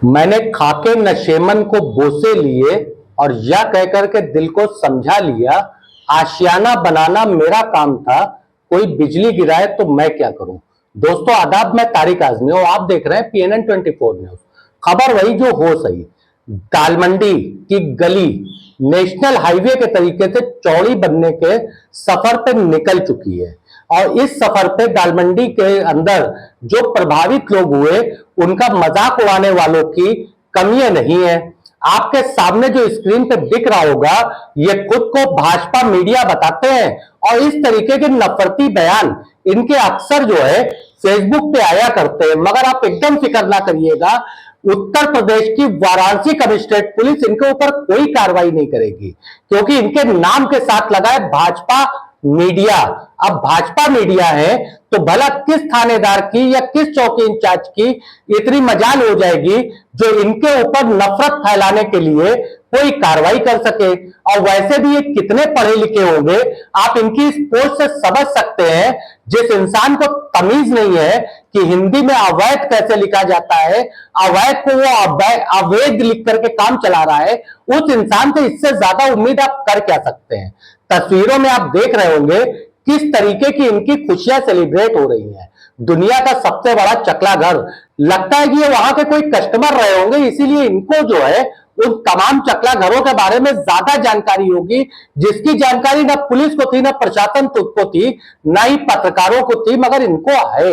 मैंने खाके नशेमन को बोसे लिए और यह कहकर के दिल को समझा लिया, आशियाना बनाना मेरा काम था, कोई बिजली गिराए तो मैं क्या करूं। दोस्तों आदाब, मैं तारिक आजमी और आप देख रहे हैं PNN 24 न्यूज। खबर वही जो हो सही। दालमंडी की गली नेशनल हाईवे के तरीके से चौड़ी बनने के सफर पे निकल चुकी है और इस सफर पे दालमंडी के अंदर जो प्रभावित लोग हुए उनका मजाक उड़ाने वालों की कमियां नहीं है। आपके सामने जो स्क्रीन पे दिख रहा होगा, ये खुद को भाजपा मीडिया बताते हैं और इस तरीके के नफरती बयान इनके अक्सर जो है फेसबुक पे आया करते हैं। मगर आप एकदम फिक्र ना करिएगा, उत्तर प्रदेश की वाराणसी कमिश्नरेट पुलिस इनके ऊपर कोई कार्रवाई नहीं करेगी क्योंकि इनके नाम के साथ लगा है भाजपा मीडिया। अब भाजपा मीडिया है तो भला किस थानेदार की या किस चौकी इंचार्ज की इतनी मजाल हो जाएगी जो इनके ऊपर नफरत फैलाने के लिए कोई कार्रवाई कर सके। और वैसे भी ये कितने पढ़े लिखे होंगे, आप इनकी इस पोस्ट से समझ सकते हैं। जिस इंसान को तमीज नहीं है कि हिंदी में अवैध कैसे लिखा जाता है, अवैध को वो अवैध लिख करके काम चला रहा है, उस इंसान से इससे ज्यादा उम्मीद आप कर क्या सकते हैं। तस्वीरों में आप देख रहे होंगे किस तरीके की इनकी खुशियां सेलिब्रेट हो रही हैं। दुनिया का सबसे बड़ा चकला घर, लगता है कि ये वहां के कोई कस्टमर रहे होंगे, इसीलिए इनको जो है उन तमाम चकला घरों के बारे में ज्यादा जानकारी होगी, जिसकी जानकारी ना पुलिस को थी, ना प्रशासन को थी, ना ही पत्रकारों को थी, मगर इनको है।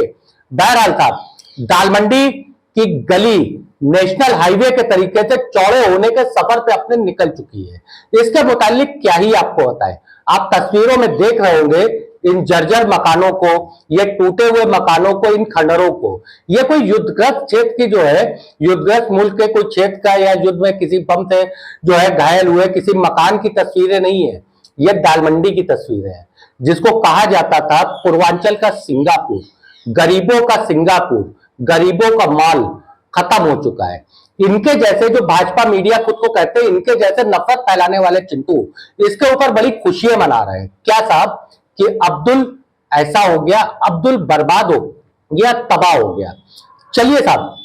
बहरहाल साहब, दालमंडी की गली नेशनल हाईवे के तरीके से चौड़े होने के सफर पे अपने निकल चुकी है। इसके मुतालिक क्या ही आपको बताएं। आप तस्वीरों में देख रहे होंगे इन जर्जर मकानों को, ये टूटे हुए मकानों को, इन खंडरों को। ये कोई युद्धग्रस्त क्षेत्र की जो है, युद्धग्रस्त मुल्क के कोई क्षेत्र का या युद्ध में किसी बम से जो है घायल हुए किसी मकान की तस्वीरें नहीं है, ये दालमंडी की तस्वीरें हैं, जिसको कहा जाता था पूर्वांचल का सिंगापुर, गरीबों का सिंगापुर, गरीबों का माल खत्म हो चुका है। इनके जैसे जो भाजपा मीडिया खुद को कहते हैं, इनके जैसे नफरत फैलाने वाले चिंटू इसके ऊपर बड़ी खुशियां मना रहे हैं। क्या साहब कि अब्दुल ऐसा हो गया, अब्दुल बर्बाद हो गया, तबाह हो गया। चलिए साहब,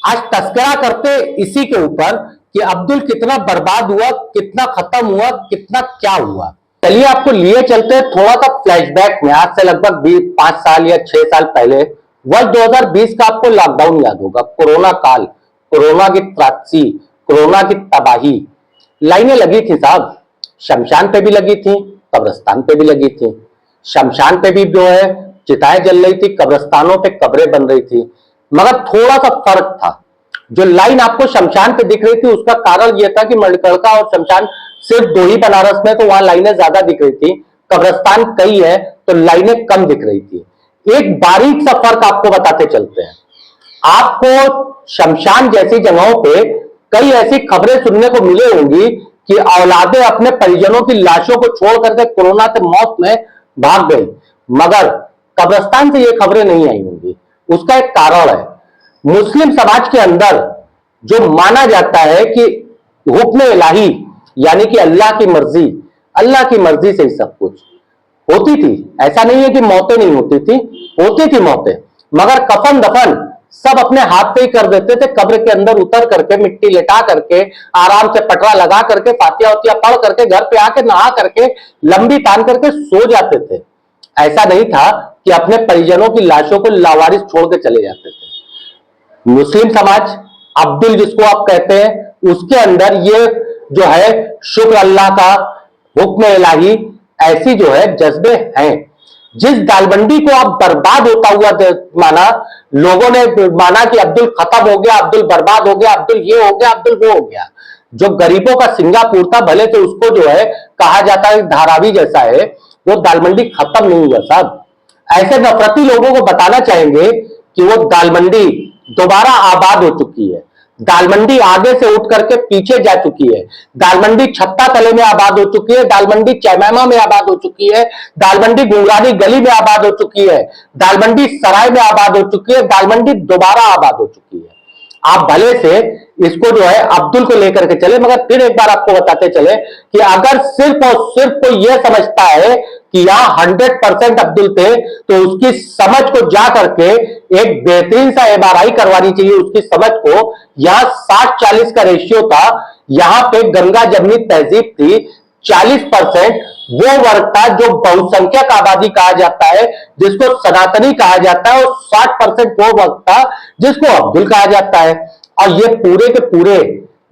आज तस्करा करते इसी के ऊपर कि अब्दुल कितना बर्बाद हुआ, कितना खत्म हुआ, कितना क्या हुआ। चलिए आपको लिए चलते हैं थोड़ा सा फ्लैशबैक में। आज से लगभग 5 साल या 6 साल पहले वर्ष 2020 का आपको लॉकडाउन याद होगा। कोरोना काल, कोरोना की त्रासदी, कोरोना की तबाही। लाइनें लगी थी साहब, शमशान पे भी लगी थी, कब्रिस्तान पे भी लगी थी। शमशान पे भी जो है चिताएं जल रही थी, कब्रिस्तानों पे कब्रें बन रही थी। मगर थोड़ा सा फर्क था। जो लाइन आपको शमशान पे दिख रही थी उसका कारण यह था कि मणिकर्णिका और शमशान सिर्फ 2 ही बनारस में, तो वहां लाइनें ज्यादा दिख रही थी। कब्रिस्तान कई है तो लाइनें कम दिख रही थी। एक बारीक सा फर्क आपको बताते चलते हैं। आपको शमशान जैसी जगहों पे कई ऐसी खबरें सुनने को मिली होंगी कि औलादें अपने परिजनों की लाशों को छोड़ करके कोरोना से मौत में भाग गई, मगर कब्रिस्तान से ये खबरें नहीं आई होंगी। उसका एक कारण है, मुस्लिम समाज के अंदर जो माना जाता है कि हुक्म इलाही यानी कि अल्लाह की मर्जी से ही सब कुछ होती थी। ऐसा नहीं है कि मौतें नहीं होती थी, होती थी मौतें, मगर कफन दफन सब अपने हाथ पे ही कर देते थे। कब्र के अंदर उतर करके, मिट्टी लेटा करके, आराम से पटरा लगा करके, फातिया उतिया पढ़ करके, घर पे आके नहा करके, लंबी तान करके सो जाते थे। ऐसा नहीं था कि अपने परिजनों की लाशों को लावारिस छोड़ के चले जाते थे। मुस्लिम समाज, अब्दुल जिसको आप कहते हैं, उसके अंदर ये जो है शुक्र अल्लाह का, हुक्म इलाही, ऐसी जो है जज्बे हैं। जिस दालमंडी को आप बर्बाद होता हुआ माना, लोगों ने माना कि अब्दुल खत्म हो गया, अब्दुल बर्बाद हो गया, अब्दुल ये हो गया, अब्दुल वो हो गया। जो गरीबों का सिंगापुर था, भले तो उसको जो है कहा जाता है धारावी जैसा है, वो दालमंडी खत्म नहीं हुआ साहब। ऐसे नफरती लोगों को बताना चाहेंगे कि वो दालमंडी दोबारा आबाद हो चुकी है। दालमंडी आगे से उठ करके पीछे जा चुकी है। दालमंडी छत्ता तले में आबाद हो चुकी है, दालमंडी चैमामा में आबाद हो चुकी है, दालमंडी गुंगरानी गली में आबाद हो चुकी है, दालमंडी सराय में आबाद हो चुकी है, दालमंडी दोबारा आबाद हो चुकी है। आप भले से इसको जो है अब्दुल को लेकर के चले, मगर फिर एक बार आपको बताते चले कि अगर सिर्फ और सिर्फ कोई यह समझता है कि यहां 100% अब्दुल थे, तो उसकी समझ को जा करके एक बेहतरीन सा एमआरआई करवानी चाहिए उसकी समझ को। यहां 60-40 का रेशियो था, यहां पे गंगा जमनी तहजीब थी, 40% वो वर्ग था जो बहुसंख्यक आबादी कहा जाता है, जिसको सनातनी कहा जाता है, और 60% वो वर्ग था जिसको अब्दुल कहा जाता है। और ये पूरे के पूरे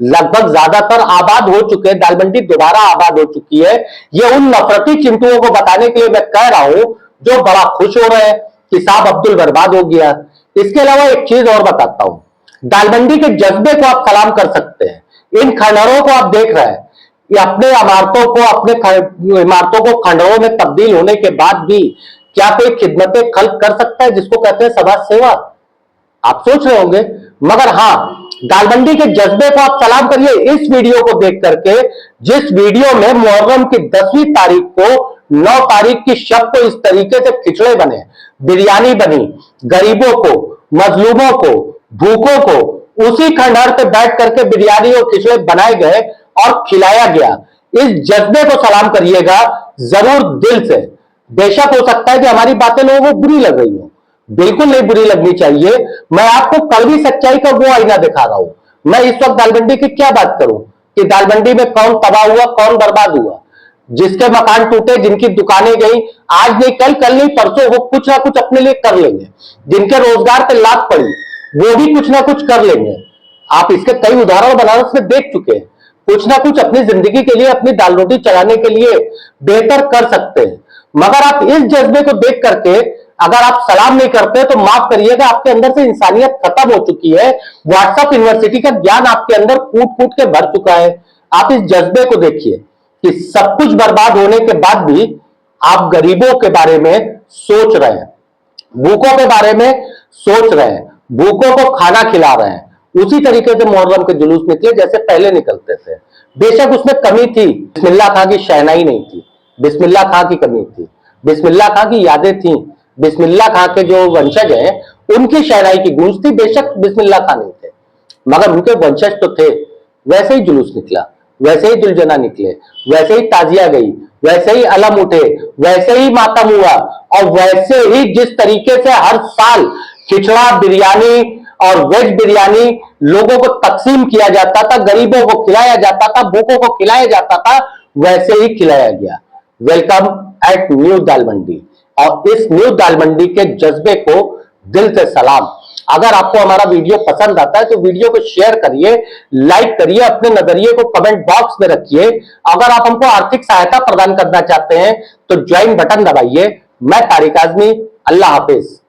लगभग ज्यादातर आबाद हो चुके हैं, दालमंडी दोबारा आबाद हो चुकी है। ये उन नफरती चिंटुओं को बताने के लिए मैं कह रहा हूं जो बड़ा खुश हो रहे हैं कि साहब अब्दुल बर्बाद हो गया। इसके अलावा एक चीज और बताता हूं, दालमंडी के जज्बे को आप सलाम कर सकते हैं। इन खंडहरों को आप देख रहे हैं, ये अपने इमारतों को खंडहरों में तब्दील होने के बाद भी क्या कोई खिदमत खल्क कर सकता है, जिसको कहते हैं समाज सेवा? आप सोच रहे होंगे, मगर हां, दालमंडी के जज्बे को आप सलाम करिए इस वीडियो को देख करके, जिस वीडियो में मुहर्रम की 10वीं तारीख को 9 तारीख की शब को इस तरीके से खिचड़े बने, बिरयानी बनी, गरीबों को, मजलूमों को, भूखों को उसी खंडहर पे बैठ करके बिरयानी और खिचड़े बनाए गए और खिलाया गया। इस जज्बे को सलाम करिएगा जरूर दिल से। बेशक हो सकता है कि हमारी बातें लोगों को बुरी लग रही हो, बिल्कुल नहीं बुरी लगनी चाहिए। मैं आपको कड़वी सच्चाई का वो आईना दिखा रहा हूं। मैं इस वक्त दालमंडी की क्या बात करूं कि दालमंडी में कौन तबाह हुआ, कौन बर्बाद हुआ, जिसके मकान टूटे, जिनकी दुकानें गई, आज नहीं कल, कल नहीं परसों, वो कुछ ना कुछ अपने लिए कर लेंगे। जिनके रोजगार पे लात पड़ी वो भी कुछ ना कुछ कर लेंगे। आप इसके कई उदाहरण बनारस में देख चुके हैं। कुछ ना कुछ अपनी जिंदगी के लिए, अपनी दाल रोटी चलाने के लिए बेहतर कर सकते हैं। मगर आप इस जज्बे को देख करके अगर आप सलाम नहीं करते तो माफ करिएगा, आपके अंदर से इंसानियत खत्म हो चुकी है। व्हाट्सएप यूनिवर्सिटी का ज्ञान आपके अंदर कूट कूट के भर चुका है। आप इस जज्बे को देखिए कि सब कुछ बर्बाद होने के बाद भी आप गरीबों के बारे में सोच रहे हैं, भूखों के बारे में सोच रहे हैं, भूखों को खाना खिला रहे हैं। उसी तरीके से मुहर्रम के जुलूस निकले जैसे पहले निकलते थे। बेशक उसमें कमी थी, बिस्मिल्लाह खां की शहनाई नहीं थी, बिस्मिल्लाह खां की कमी थी, बिस्मिल्लाह खां की यादें थी, बिस्मिल्लाह खां के जो वंशज हैं उनकी शहनाई की गूंज थी। बेशक बिस्मिल्लाह खां नहीं थे, मगर उनके वंशज तो थे। वैसे ही जुलूस निकला, वैसे ही दुलजना निकले, वैसे ही ताजिया गई, वैसे ही अलम उठे, वैसे ही मातम हुआ, और वैसे ही जिस तरीके से हर साल खिचड़ा, बिरयानी और वेज बिरयानी लोगों को तकसीम किया जाता था, गरीबों को खिलाया जाता था, भूखों को खिलाया जाता था, वैसे ही खिलाया गया। Welcome eight new Dalmandi. और इस न्यू दालमंडी के जज्बे को दिल से सलाम। अगर आपको हमारा वीडियो पसंद आता है तो वीडियो को शेयर करिए, लाइक करिए, अपने नजरिए को कमेंट बॉक्स में रखिए। अगर आप हमको आर्थिक सहायता प्रदान करना चाहते हैं तो ज्वाइन बटन दबाइए। मैं तारिक आजमी, अल्लाह हाफिज।